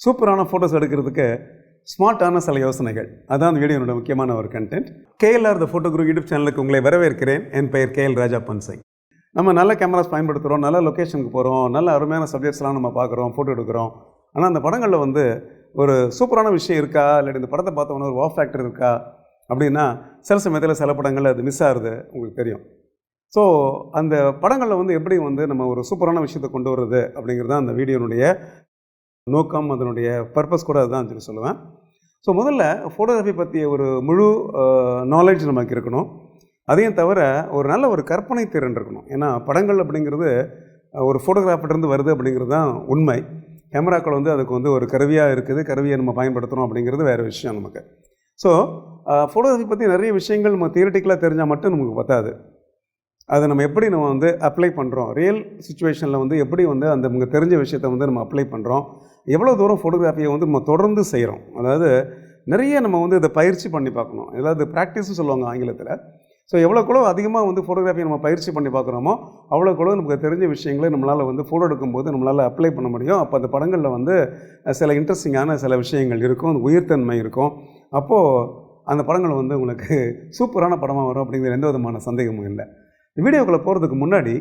சூப்பரான ஃபோட்டோஸ் எடுக்கிறதுக்கு ஸ்மார்ட்டான சில யோசனைகள். அதான் அந்த வீடியோனோட முக்கியமான ஒரு content. KLR the photo Guru YouTube சேனலுக்கு உங்களை வரவேற்கிறேன். என் பெயர் KL ராஜா பன்சிங். நம்ம நல்ல கேமராஸ் பயன்படுத்துகிறோம், நல்ல லொக்கேஷனுக்கு போகிறோம், நல்ல அருமையான சப்ஜெக்ட்ஸ்லாம் நம்ம பார்க்குறோம், ஃபோட்டோ எடுக்கிறோம். ஆனால் அந்த படங்களில் ஒரு சூப்பரான விஷயம் இருக்கா, இல்லாட்டி இந்த படத்தை பார்த்தோன்னா ஒரு வாவ் ஃபேக்டர் இருக்கா அப்படின்னா சில சமயத்தில் சில படங்களில் அது மிஸ் ஆகுது, உங்களுக்கு தெரியும். ஸோ அந்த படங்களில் எப்படி நம்ம ஒரு சூப்பரான விஷயத்தை கொண்டு வர்றது அப்படிங்கிறது தான் அந்த வீடியோனுடைய நோக்கம், அதனுடைய பர்பஸ் கூட அதுதான் சொல்லி சொல்லுவேன். ஸோ முதல்ல ஃபோட்டோகிராஃபி பற்றிய ஒரு முழு நாலேஜ் நமக்கு இருக்கணும். அதையும் தவிர ஒரு நல்ல ஒரு கற்பனை திறன் இருக்கணும். ஏன்னா படங்கள் அப்படிங்கிறது ஒரு ஃபோட்டோகிராஃபிலிருந்து வருது அப்படிங்கிறது தான் உண்மை. கேமராக்கள் அதுக்கு ஒரு கருவியாக இருக்குது, கருவியை நம்ம பயன்படுத்துகிறோம் அப்படிங்கிறது வேறு விஷயம் நமக்கு. ஸோ ஃபோட்டோகிராஃபி பற்றி நிறைய விஷயங்கள் நம்ம தியரிட்டிக்கலாக தெரிஞ்சால் மட்டும் நமக்கு பத்தாது. அதை நம்ம எப்படி நம்ம அப்ளை பண்ணுறோம், ரியல் சுச்சுவேஷனில் எப்படி அந்த நமக்கு தெரிஞ்ச விஷயத்தை நம்ம அப்ளை பண்ணுறோம், எவ்வளோ தூரம் ஃபோட்டோகிராஃபியை நம்ம தொடர்ந்து செய்கிறோம். அதாவது நிறைய நம்ம இதை பயிற்சி பண்ணி பார்க்கணும். அதாவது ப்ராக்டிஸ்னு சொல்லுவாங்க ஆங்கிலத்தில். ஸோ எவ்வளோக்குளோ அதிகமாக ஃபோட்டோகிராஃபியை நம்ம பயிற்சி பண்ணி பார்க்குறோமோ அவ்வளோக்குளோ நமக்கு தெரிஞ்ச விஷயங்களை நம்மளால் ஃபோட்டோ எடுக்கும்போது நம்மளால் அப்ளை பண்ண முடியும். அப்போ அந்த படங்களில் சில இன்ட்ரெஸ்டிங்கான சில விஷயங்கள் இருக்கும், அந்த உயிர்த்தன்மை இருக்கும். அப்போது அந்த படங்கள் உங்களுக்கு சூப்பரான படமாக வரும் அப்படிங்கிற எந்த விதமான சந்தேகமும் இல்லை. வீடியோக்குள்ளே போகிறதுக்கு முன்னாடி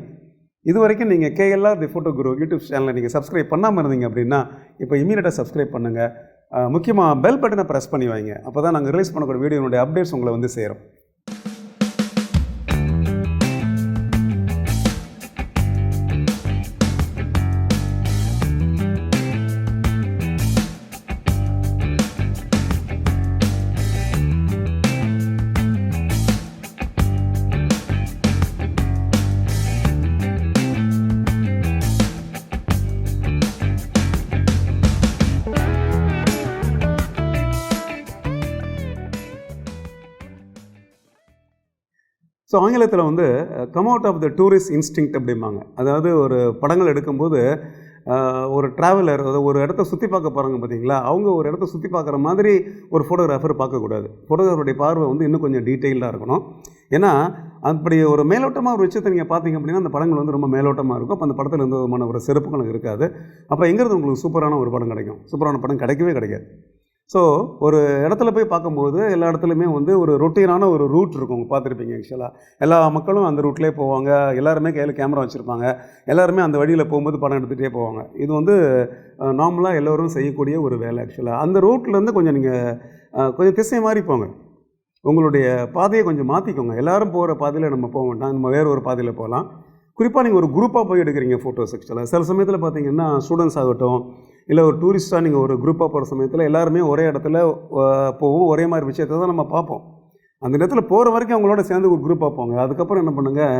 இது வரைக்கும் நீங்கள் KLR the photo Guru YouTube சேனலை நீங்கள் சப்ஸ்கிரைப் பண்ணாமல் இருந்தீங்க அப்படின்னா இப்போ இமீடியட்டாக சப்ஸ்கிரைப் பண்ணுங்கள். முக்கியமாக பெல் பட்டனை ப்ரெஸ் பண்ணி வைங்க. அப்போ தான் நாங்கள் ரிலீஸ் பண்ணக்கூடிய வீடியோனுடைய அப்டேட்ஸ் உங்களை சேரும். ஸோ ஆங்கிலத்தில் come out of the tourist instinct அப்படிம்பாங்க. அதாவது ஒரு படங்கள் எடுக்கும்போது ஒரு ட்ராவலர் ஒரு இடத்த சுற்றி பார்க்க போகிறாங்க பார்த்தீங்களா, அவங்க ஒரு இடத்த சுற்றி பார்க்குற மாதிரி ஒரு ஃபோட்டோகிராஃபர் பார்க்கக்கூடாது. ஃபோட்டோகிராஃபருடைய பார்வை இன்னும் கொஞ்சம் டீட்டெயில்டாக இருக்கணும். ஏன்னா அப்படி ஒரு மேலோட்டமாக ஒரு விஷயத்தை நீங்கள் பார்த்தீங்க அப்படின்னா அந்த படங்கள் ரொம்ப மேலோட்டமாக இருக்கும். அப்போ அந்த படத்தில் எந்த விதமான ஒரு சிறப்புகளும் இருக்காது. அப்போ எங்கிறது உங்களுக்கு சூப்பரான ஒரு படம் கிடைக்கும்? சூப்பரான படம் கிடைக்கவே கிடைக்காது. ஸோ ஒரு இடத்துல போய் பார்க்கும்போது எல்லா இடத்துலையுமே ஒரு ரொட்டீனான ஒரு ரூட் இருக்கும். பார்த்துருப்பீங்க. ஆக்சுவலாக எல்லா மக்களும் அந்த ரூட்லேயே போவாங்க. எல்லாருமே கையில் கேமரா வச்சுருப்பாங்க. எல்லாருமே அந்த வழியில் போகும்போது படம் எடுத்துகிட்டே போவாங்க. இது நார்மலாக எல்லோரும் செய்யக்கூடிய ஒரு வேலை. ஆக்சுவலாக அந்த ரூட்லேருந்து கொஞ்சம் நீங்கள் கொஞ்சம் திசை மாறி போங்க. உங்களுடைய பாதையை கொஞ்சம் மாற்றிக்கோங்க. எல்லோரும் போகிற பாதையில் நம்ம போக வேண்டாம், நம்ம வேறு ஒரு பாதையில் போகலாம். குறிப்பாக நீங்கள் ஒரு குரூப்பாக போய் எடுக்கிறீங்க ஃபோட்டோஸ். ஆக்சுவலாக சில சமயத்தில் பார்த்தீங்கன்னா ஸ்டூடெண்ட்ஸ் ஆகட்டும், இல்லை ஒரு டூரிஸ்ட்டாக நீங்கள் ஒரு குரூப்பாக போகிற சமயத்தில் எல்லாருமே ஒரே இடத்துல போவோம், ஒரே மாதிரி விஷயத்தை தான் நம்ம பார்ப்போம். அந்த இடத்துல போகிற வரைக்கும் அவங்களோட சேர்ந்து ஒரு குரூப்பாக போங்க. அதுக்கப்புறம் என்ன பண்ணுங்கள்,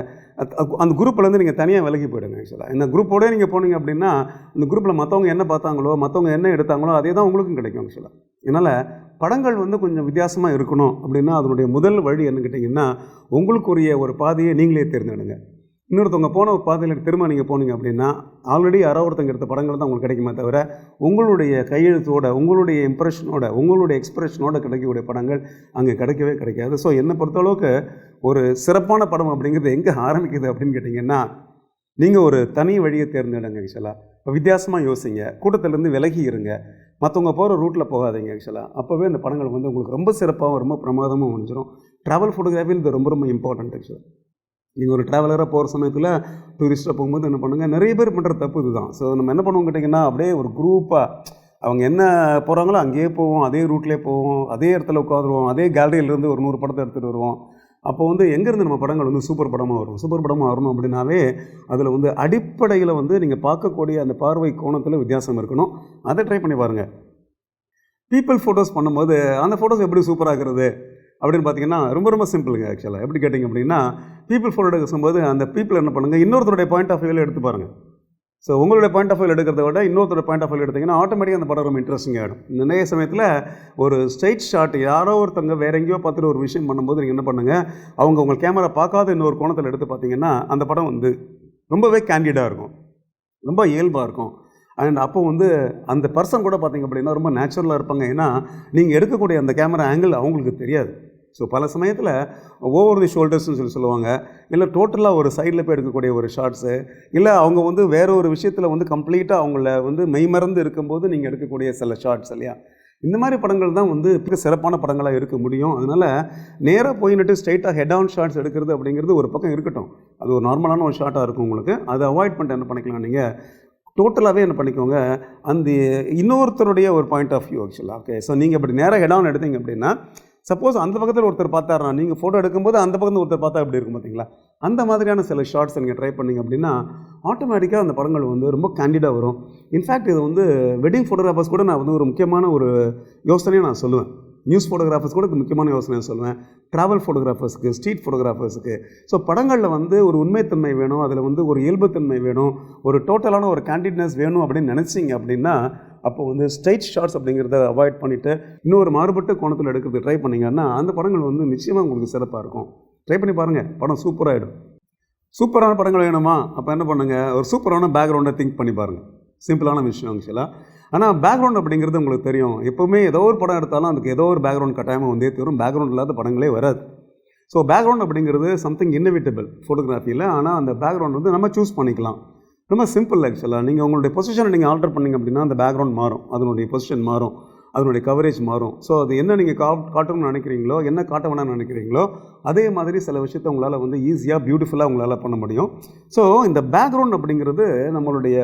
அந்த குரூப்லேருந்து நீங்கள் தனியாக விலகி போயிடுங்க. ஆக்சுவலாக இந்த குரூப்போடே நீங்கள் போனீங்க அப்படின்னா அந்த குரூப்பில் மற்றவங்க என்ன பார்த்தாங்களோ, மற்றவங்க என்ன எடுத்தாங்களோ அதே தான் உங்களுக்கும் கிடைக்கும். ஆக்சுவலாக அதனால் படங்கள் கொஞ்சம் வித்தியாசமாக இருக்கணும் அப்படின்னா அதனுடைய முதல் வழி என்ன கேட்டிங்கன்னா, உங்களுக்குரிய ஒரு பாதையை நீங்களே தேர்ந்தெடுங்க. இன்னொருத்தவங்க போன ஒரு பாதையில் திரும்ப நீங்கள் போனீங்க அப்படின்னா ஆல்ரெடி யாராவது ஒருத்தங்க எடுத்த படங்கள் தான் உங்களுக்கு கிடைக்குமே தவிர உங்களுடைய கையெழுத்தோட, உங்களுடைய இம்ப்ரெஷனோட, உங்களுடைய எக்ஸ்பிரஷனோட கிடைக்கக்கூடிய படங்கள் அங்கே கிடைக்கவே கிடைக்காது. ஸோ என்னை பொறுத்தளவுக்கு ஒரு சிறப்பான படம் அப்படிங்கிறது எங்கே ஆரம்பிக்குது அப்படின்னு கேட்டிங்கன்னா, நீங்கள் ஒரு தனி வழியை தேர்ந்தெடுங்க. ஆக்சுவலாக இப்போ வித்தியாசமாக யோசிங்க, கூட்டத்திலேருந்து விலகி இருங்க, மற்றவங்க போகிற ரூட்டில் போகாதீங்க. ஆக்சுவலாக அப்போவே இந்த படங்கள் உங்களுக்கு ரொம்ப சிறப்பாகவும் ரொம்ப பிரமாதமாக முடிஞ்சிடும். ட்ராவல் ஃபோட்டோகிராஃபியில் இது ரொம்ப ரொம்ப இம்பார்ட்டன்ட். ஆக்சுவலாக நீங்கள் ஒரு ட்ராவலராக போகிற சமயத்தில் டூரிஸ்ட்டாக போகும்போது என்ன பண்ணுங்கள், நிறைய பேர் பண்ணுற தப்பு இதுதான். ஸோ நம்ம என்ன பண்ணுவோம் கேட்டிங்கன்னா, அப்படியே ஒரு குரூப்பாக அவங்க என்ன போகிறாங்களோ அங்கேயே போவோம், அதே ரூட்லேயே போவோம், அதே இடத்துல உட்காந்துருவோம், அதே கேலரியிலேருந்து ஒரு 100 படத்தை எடுத்துகிட்டு வருவோம். அப்போ எங்கேருந்து நம்ம படங்கள் சூப்பர் படமாக வரும்? சூப்பர் படமாக வரணும் அப்படின்னாவே அதில் அடிப்படையில் நீங்கள் பார்க்கக்கூடிய அந்த பார்வை கோணத்தில் வித்தியாசம் இருக்கணும். அதை ட்ரை பண்ணி பாருங்கள். பீப்புள் ஃபோட்டோஸ் பண்ணும்போது அந்த ஃபோட்டோஸ் எப்படி சூப்பராகிறது அப்படின்னு பார்த்தீங்கன்னா ரொம்ப ரொம்ப சிம்பிளுங்க. ஆக்சுவலாக எப்படி கேட்டிங்க அப்படின்னா, பீப்புள் ஃபோட்டோ எடுக்கும்போது அந்த பீப்புள் என்ன பண்ணுங்கள், இன்னொருத்தருடைய பாயிண்ட் ஆஃப் வியூவில் எடுத்து பாருங்கள். ஸோ உங்களுடைய பாயிண்ட் ஆஃப் வியூவில் எடுக்கிறத விட இன்னொருத்தருடைய பாயிண்ட் ஆஃப் வியூவில் எடுத்திங்கன்னா ஆட்டோமேட்டிக்காக அந்த படம் ரொம்ப இன்ட்ரெஸ்டிங் ஆகிடும். நிறைய சமயத்தில் ஒரு ஸ்ட்ரைட் ஷாட் யாரோ ஒருத்தங்க வேறு எங்கேயோ பார்த்துட்டு ஒரு விஷயம் பண்ணும்போது நீங்கள் என்ன பண்ணுங்கள், அவங்க உங்கள் கேமரா பார்க்காத இன்னொரு கோணத்தில் எடுத்து பார்த்தீங்கன்னா அந்த படம் ரொம்பவே கேண்டிடாக இருக்கும், ரொம்ப இயல்பாக இருக்கும். அண்ட் அப்போ அந்த பர்சன் கூட பார்த்திங்க அப்படின்னா ரொம்ப நேச்சுரலாக இருப்பாங்க. ஏன்னா நீங்கள் எடுக்கக்கூடிய அந்த கேமரா ஆங்கிள் அவங்களுக்கு தெரியாது. ஸோ பல சமயத்தில் ஓவர் தி ஷோல்டர்ஸ்னு சொல்லுவாங்க, இல்லை டோட்டலாக ஒரு சைடில் போய் எடுக்கக்கூடிய ஒரு ஷார்ட்ஸு, இல்லை அவங்க வந்து வேற ஒரு விஷயத்தில் வந்து கம்ப்ளீட்டாக அவங்கள வந்து மெய்மறந்து இருக்கும்போது நீங்கள் எடுக்கக்கூடிய சில ஷார்ட்ஸ் இல்லையா, இந்த மாதிரி படங்கள் தான் வந்து சிறப்பான படங்களாக இருக்க முடியும். அதனால் நேராக போயிட்டு ஸ்ட்ரைட்டாக ஹெட் ஆன் ஷார்ட்ஸ் எடுக்கிறது அப்படிங்கிறது ஒரு பக்கம் இருக்கட்டும், அது ஒரு நார்மலான ஒரு ஷார்ட்டாக இருக்கும் உங்களுக்கு. அதை அவாய்ட் பண்ணிட்டு என்ன பண்ணிக்கலாம், நீங்கள் டோட்டலாகவே என்ன பண்ணிக்கோங்க, அந்த இன்னொருத்தருடைய ஒரு பாயிண்ட் ஆஃப் வியூ ஆக்சுவலாக. ஓகே, ஸோ நீங்கள் இப்படி நேராக ஹெட் ஆன் எடுத்தீங்க அப்படின்னா, சப்போஸ் அந்த பக்கத்தில் ஒருத்தர் பார்த்தாருனா, நீங்கள் ஃபோட்டோ எடுக்கும்போது அந்த பக்கத்தில் ஒருத்தர் பார்த்தா எப்படி இருக்கும் பார்த்தீங்களா, அந்த மாதிரியான சில ஷார்ட்ஸ் நீங்கள் ட்ரை பண்ணிங்க அப்படின்னா ஆட்டோமேட்டிக்காக அந்த படங்கள் வந்து ரொம்ப கேண்டிடாக வரும். இன்ஃபேக்ட் இது வந்து வெட்டிங் ஃபோட்டோகிராஃபர்ஸ் கூட நான் வந்து ஒரு முக்கியமான ஒரு யோசனையை நான் சொல்லுவேன். நியூஸ் ஃபோட்டோகிராஃபர்ஸ் கூட முக்கியமான யோசனையை சொல்லுவேன். ட்ராவல் ஃபோட்டோகிராஃபர்ஸுக்கு, ஸ்ட்ரீட் ஃபோட்டோகிராஃபர்ஸுக்கு. ஸோ படங்களில் வந்து ஒரு உண்மைத்தன்மை வேணும், அதில் வந்து ஒரு இயல்புத்தன்மை வேணும், ஒரு டோட்டலான ஒரு கேண்டிட்னஸ் வேணும் அப்படின்னு நினச்சிங்க அப்படின்னா, அப்போ வந்து ஸ்ட்ரைட் ஷார்ட்ஸ் அப்படிங்கிறத அவாய்ட் பண்ணிவிட்டு இன்னொரு மாறுபட்ட கோணத்தில் எடுக்கிறது ட்ரை பண்ணிங்கன்னா அந்த படங்கள் வந்து நிச்சயமாக உங்களுக்கு சிறப்பாக இருக்கும். ட்ரை பண்ணி பாருங்கள், படம் சூப்பராகிடும். சூப்பரான படங்கள் வேணுமா, அப்போ என்ன பண்ணுங்கள், ஒரு சூப்பரான பேக்ரவுண்டை திங்க் பண்ணி பாருங்கள். சிம்பிளான விஷயம் ஆக்சுவலாக. ஆனால் பேக்ரவுண்ட் அப்படிங்கிறது உங்களுக்கு தெரியும், எப்போவுமே ஏதோ ஒரு படம் எடுத்தாலும் அதுக்கு ஏதோ ஒரு பேக்ரவுண்ட் கட்டாயமாக வந்தே தரும். பேக்ரவுண்ட் இல்லாத படங்களே வராது. ஸோ பேக்ரவுண்ட் அப்படிங்கிறது சம்திங் இன்னோவேட்டபிள் ஃபோட்டோகிராஃபியில். ஆனால் அந்த பேக்ரவுண்ட் வந்து நம்ம சூஸ் பண்ணிக்கலாம். ரொம்ப சிம்பிள் ஆக்சுவலாக. நீங்கள் உங்களுடைய பொசிஷனை நீங்கள் ஆல்டர் பண்ணிங்க அப்படின்னா அந்த பேக்ரவுண்ட் மாறும், அதனுடைய பொசிஷன் மாறும், அதனுடைய கவரேஜ் மாறும். ஸோ அது என்ன நீங்கள் காட்டணும்னு நினைக்கிறீங்களோ, என்ன காட்ட வேணாம்னு நினைக்கிறீங்களோ, அதே மாதிரி சில விஷயத்தை உங்களால் வந்து ஈஸியாக பியூட்டிஃபுல்லாக உங்களால் பண்ண முடியும். ஸோ இந்த பேக்ரவுண்ட் அப்படிங்கிறது நம்மளுடைய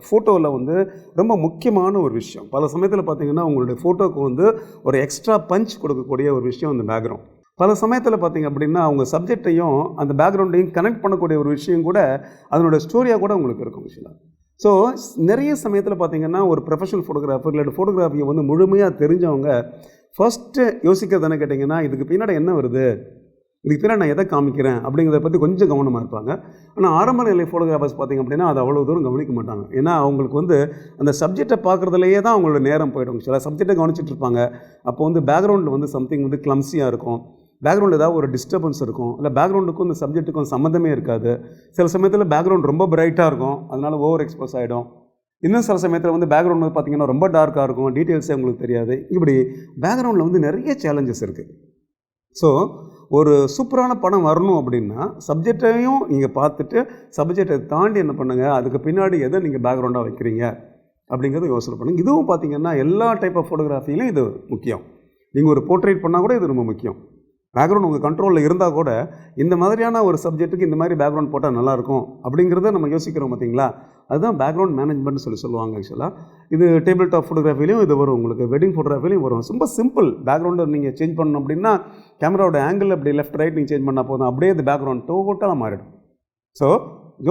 ஃபோட்டோவில் வந்து ரொம்ப முக்கியமான ஒரு விஷயம். பல சமயத்தில் பார்த்திங்கன்னா உங்களுடைய ஃபோட்டோவுக்கு வந்து ஒரு எக்ஸ்ட்ரா பஞ்ச் கொடுக்கக்கூடிய ஒரு விஷயம் இந்த பேக்ரவுண்ட். பல சமயத்தில் பார்த்திங்க அப்படின்னா அவங்க சப்ஜெக்டையும் அந்த பேக்ரவுண்டையும் கனெக்ட் பண்ணக்கூடிய ஒரு விஷயம் கூட அதனோட ஸ்டோரியாக கூட உங்களுக்கு இருக்கும் விஷயம். ஸோ நிறைய சமயத்தில் பார்த்திங்கன்னா ஒரு ப்ரொஃபஷனல் ஃபோட்டோகிராஃபர் இல்லை ஃபோட்டோகிராஃபியை வந்து முழுமையாக தெரிஞ்சவங்க ஃபஸ்ட்டு யோசிக்கிறது என்ன கேட்டிங்கன்னா, இதுக்கு பின்னாடி என்ன வருது, இதுக்கு பின்னாடி நான் எதை காமிக்கிறேன் அப்படிங்கிறத பற்றி கொஞ்சம் கவனமாக இருப்பாங்க. ஆனால் ஆரம்ப நிலை ஃபோட்டோகிராஃபர்ஸ் பார்த்திங்க அப்படின்னா அது அவ்வளோ தூரம் கவனிக்க மாட்டாங்க. ஏன்னா அவங்களுக்கு வந்து அந்த சப்ஜெக்டை பார்க்குறதுலையே தான் அவங்களோட நேரம் போய்டும். சில சப்ஜெக்டை கவனிச்சிட்டு இருப்பாங்க. அப்போ வந்து பேக்ரவுண்டில் வந்து சம்திங் வந்து கிளம்ஸியாக இருக்கும், பேக்ரவுண்டில் ஏதாவது ஒரு டிஸ்டர்பன்ஸ் இருக்கும், இல்லை பேக்ரவுண்டுக்கும் இந்த சப்ஜெக்ட்டுக்கும் சம்மந்தமே இருக்காது. சில சமயத்தில் பேக்ரவுண்ட் ரொம்ப பிரைட்டாக இருக்கும், அதனால் ஓவர் எக்ஸ்போஸ் ஆகிடும். இன்னும் சில சமயத்தில் வந்து பேக்ரவுண்ட் வந்து பார்த்திங்கன்னா ரொம்ப டார்க்காக இருக்கும், டீட்டெயில்ஸே உங்களுக்கு தெரியாது. இப்படி பேக்ரவுண்டில் வந்து நிறைய சேலஞ்சஸ் இருக்குது. ஸோ ஒரு சூப்பரான படம் வரணும் அப்படின்னா சப்ஜெக்டையும் நீங்கள் பார்த்துட்டு சப்ஜெக்டை தாண்டி என்ன பண்ணுங்கள், அதுக்கு பின்னாடி எதை நீங்கள் பேக்ரவுண்டாக வைக்கிறீங்க அப்படிங்கிறத யோசனை பண்ணுங்கள். இதுவும் பார்த்திங்கன்னா எல்லா டைப் ஆஃப் ஃபோட்டோகிராஃபிலையும் இது முக்கியம். நீங்கள் ஒரு போர்ட்ரேட் பண்ணால் கூட இது ரொம்ப முக்கியம். பேக்ரவுண்ட் உங்கள் கண்ட்ரோலில் இருந்தால் கூட இந்த மாதிரியான ஒரு சப்ஜெக்ட்டுக்கு இந்த மாதிரி பேக்ரவுண்ட் போட்டால் நல்லாயிருக்கும் அப்படிங்கிறத நம்ம யோசிக்கிறோம் பார்த்திங்களா, அதுதான் பேக்ரவுண்ட் மேனேஜ்மெண்ட்னு சொல்லுவாங்க ஆக்சுவலாக. இது டேபிள் டாப் ஃபோட்டோகிராஃபிலையும் இது வரும், உங்களுக்கு வெட்டிங் ஃபோட்டோகிராஃபிலையும் வரும். ரொம்ப சிம்பிள். பேக்ரவுண்டை நீங்கள் சேஞ்ச் பண்ணணும் அப்படின்னா கேமராவோட ஆங்கிள் அப்படி லெஃப்ட் ரைட் நீங்கள் சேஞ்ச் பண்ணால் போதும், அப்படியே இந்த பேக்ரவுண்ட் டோட்டலாக மாறிடும். ஸோ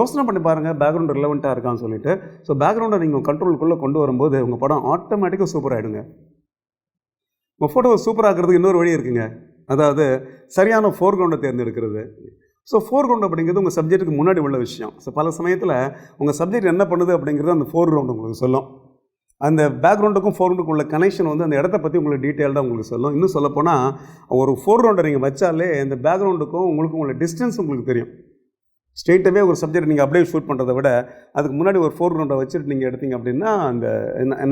யோசனை பண்ணி பாருங்கள் பேக்ரவுண்ட் ரிலவெண்ட்டாக இருக்கான்னு சொல்லிட்டு. ஸோ பேக்ரவுண்டை நீங்கள் கண்ட்ரோலுக்குள்ளே கொண்டு வரும்போது உங்கள் படம் ஆட்டோமேட்டிக்காக சூப்பர் ஆகிடுங்க. உங்கள் ஃபோட்டோவை சூப்பராகிறதுக்கு இன்னொரு வழி இருக்குங்க, அதாவது சரியான ஃபோர்கிரவுண்டை தேர்ந்தெடுக்கிறது. ஸோ ஃபோர்கிரவுண்ட் அப்படிங்கிறது உங்கள் சப்ஜெக்ட்டுக்கு முன்னாடி உள்ள விஷயம். ஸோ பல சமயத்தில் உங்கள் சப்ஜெக்ட் என்ன பண்ணுது அப்படிங்கிறது அந்த ஃபோர்கிரவுண்ட் உங்களுக்கு சொல்லும். அந்த பேக்ரவுண்டுக்கும் ஃபோர்கிரவுண்டுக்கும் உள்ள கனெக்ஷன் வந்து அந்த இடத்த பற்றி உங்களுக்கு டீட்டெயில்டாக உங்களுக்கு சொல்லும். இன்னும் சொல்லப்போனால் ஒரு ஃபோர்கிரவுண்டை நீங்கள் வச்சாலே இந்த பேக்ரவுண்டுக்கும் உங்களுக்கும் உள்ள டிஸ்டன்ஸ் உங்களுக்கு தெரியும். ஸ்ட்ரெயிட்டாகவே ஒரு சப்ஜெக்ட் நீங்கள் அப்படியே ஷூட் பண்ணுறதை விட அதுக்கு முன்னாடி ஒரு ஃபோர்கிரவுண்டை வச்சுட்டு நீங்கள் எடுத்தீங்க அப்படின்னா அந்த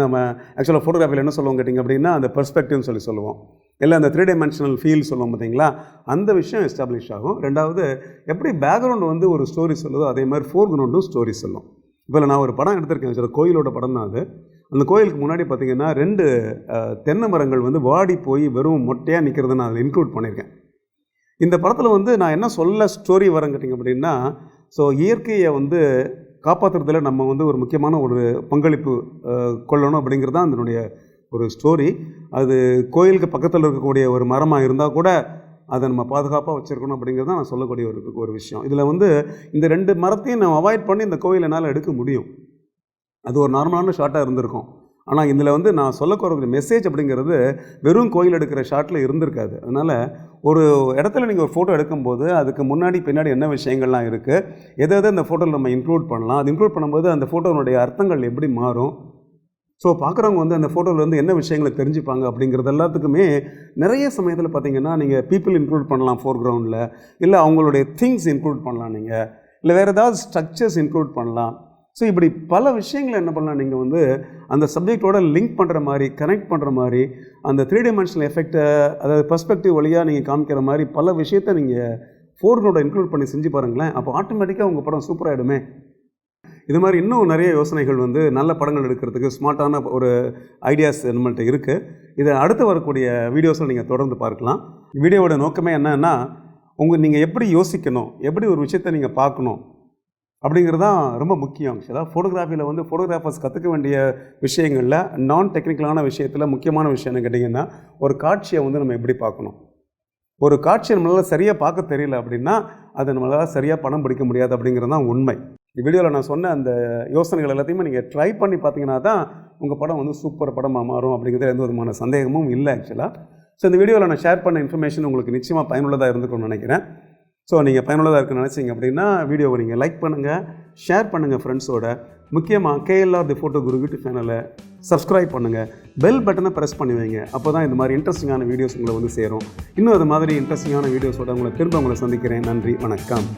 நம்ம ஆக்சுவலாக ஃபோட்டோகிராஃபியில் என்ன சொல்லுவோம் கேட்டிங்க அப்படின்னா அந்த பெர்ஸ்பெக்டிவ்னு சொல்லுவோம், இல்லை அந்த 3 டைமென்ஷனல் ஃபீல் சொல்லுவோம் பார்த்தீங்களா, அந்த விஷயம் எஸ்டாப்ளிஷ் ஆகும். ரெண்டாவது, எப்படி பேக்ரவுண்டு வந்து ஒரு ஸ்டோரி சொல்லுதோ அதே மாதிரி ஃபோர்கிரவுண்டும் ஸ்டோரி சொல்லும். இப்போ நான் ஒரு படம் எடுத்திருக்கேன், சில கோயிலோட படம் தான் அது. அந்த கோயிலுக்கு முன்னாடி பார்த்திங்கன்னா 2 தென்னை மரங்கள் வந்து வாடி போய் வெறும் மொட்டையாக நிற்கிறத நான் அதில் இன்க்ளூட் பண்ணியிருக்கேன். இந்த படத்தில் வந்து நான் என்ன சொல்ல ஸ்டோரி வரேன் கேட்டிங்க அப்படின்னா, ஸோ இயற்கையை வந்து காப்பாற்றுறதுல நம்ம வந்து ஒரு முக்கியமான ஒரு பங்களிப்பு கொள்ளணும் அப்படிங்கிறது தான் அதனுடைய ஒரு ஸ்டோரி. அது கோயிலுக்கு பக்கத்தில் இருக்கக்கூடிய ஒரு மரமாக இருந்தால் கூட அதை நம்ம பாதுகாப்பாக வச்சுருக்கணும் அப்படிங்கிறது தான் நான் சொல்லக்கூடிய ஒரு விஷயம். இதில் வந்து இந்த 2 மரத்தையும் நம்ம அவாய்ட் பண்ணி இந்த கோயில் என்னால் எடுக்க முடியும். அது ஒரு நார்மலான ஷார்ட்டாக இருந்திருக்கும். ஆனால் இதில் வந்து நான் சொல்லக்கூடிய மெசேஜ் அப்படிங்கிறது வெறும் கோயில் எடுக்கிற ஷாட்டில் இருந்திருக்காது. அதனால் ஒரு இடத்துல நீங்கள் ஒரு ஃபோட்டோ எடுக்கும்போது அதுக்கு முன்னாடி பின்னாடி என்ன விஷயங்கள்லாம் இருக்குது, எதை இந்த ஃபோட்டோவில் நம்ம இன்க்ளூட் பண்ணலாம், அது இன்க்ளூட் பண்ணும்போது அந்த ஃபோட்டோனுடைய அர்த்தங்கள் எப்படி மாறும், ஸோ பார்க்குறவங்க வந்து அந்த ஃபோட்டோவில் என்ன விஷயங்களை தெரிஞ்சுப்பாங்க அப்படிங்கிறது எல்லாத்துக்குமே நிறைய சமயத்தில் பார்த்திங்கன்னா நீங்கள் பீப்புள் இன்க்ளூட் பண்ணலாம் ஃபோர்கிரவுண்டில், இல்லை அவங்களுடைய திங்ஸ் இன்க்ளூட் பண்ணலாம், நீங்கள் இல்லை வேறு ஏதாவது ஸ்ட்ரக்சர்ஸ் இன்க்ளூட் பண்ணலாம். ஸோ இப்படி பல விஷயங்களை என்ன பண்ணலாம், நீங்கள் வந்து அந்த சப்ஜெக்டோட லிங்க் பண்ணுற மாதிரி, கனெக்ட் பண்ணுற மாதிரி, அந்த 3 டைமென்ஷனல் எஃபெக்டை, அதாவது பெர்ஸ்பெக்டிவ் வழியாக நீங்கள் காமிக்கிற மாதிரி பல விஷயத்தை நீங்கள் ஃபோர்க்ரவுண்டை இன்க்ளூட் பண்ணி செஞ்சு பாருங்களேன். அப்போ ஆட்டோமேட்டிக்காக உங்கள் படம் சூப்பராகிடுமே. இது மாதிரி இன்னும் நிறைய யோசனைகள் வந்து நல்ல படங்கள் எடுக்கிறதுக்கு ஸ்மார்ட்டான ஒரு ஐடியாஸ் நம்மள்கிட்ட இருக்குது. இதை அடுத்து வரக்கூடிய வீடியோஸில் நீங்கள் தொடர்ந்து பார்க்கலாம். வீடியோவோட நோக்கமே என்னன்னா, நீங்கள் எப்படி யோசிக்கணும், எப்படி ஒரு விஷயத்தை நீங்கள் பார்க்கணும் அப்படிங்கிறது தான் ரொம்ப முக்கியம். ஆக்சுவலாக ஃபோட்டோகிராஃபியில் வந்து ஃபோட்டோகிராஃபர்ஸ் கற்றுக்க வேண்டிய விஷயங்களில் நான் டெக்னிக்கலான விஷயத்தில் முக்கியமான விஷயம் என்ன கேட்டிங்கன்னா, ஒரு காட்சியை வந்து நம்ம எப்படி பார்க்கணும். ஒரு காட்சியை நம்மளால் சரியாக பார்க்க தெரியல அப்படின்னா அதை நம்மளால் சரியாக படம் பிடிக்க முடியாது அப்படிங்கிறது தான் உண்மை. இந்த வீடியோவில் நான் சொன்ன அந்த யோசனைகள் எல்லாத்தையுமே நீங்கள் ட்ரை பண்ணி பார்த்தீங்கன்னா தான் உங்கள் படம் வந்து சூப்பர் படமாக மாறும் அப்படிங்கிறது எந்த விதமான சந்தேகமும் இல்லை ஆக்சுவலாக. ஸோ இந்த வீடியோவில் நான் ஷேர் பண்ண இன்ஃபர்மேஷன் உங்களுக்கு நிச்சயமாக பயனுள்ளதாக இருந்துக்கணும்னு நினைக்கிறேன். ஸோ நீங்கள் பயனுள்ளதாக இருக்குன்னு நினச்சிங்க அப்படின்னா வீடியோவை நீங்கள் லைக் பண்ணுங்கள், ஷேர் பண்ணுங்கள் ஃப்ரெண்ட்ஸோட. முக்கியமாக KLR the photo Guru YouTube சேனலை சப்ஸ்கிரைப் பண்ணுங்கள், பெல் பட்டனை ப்ரெஸ் பண்ணி வைங்க. அப்போ தான் இந்த மாதிரி இன்ட்ரெஸ்டிங்கான வீடியோஸ் உங்களை வந்து சேரும். இன்னும் அது மாதிரி இன்ட்ரெஸ்டிங்கான வீடியோஸோட உங்களை திரும்ப சந்திக்கிறேன். நன்றி, வணக்கம்.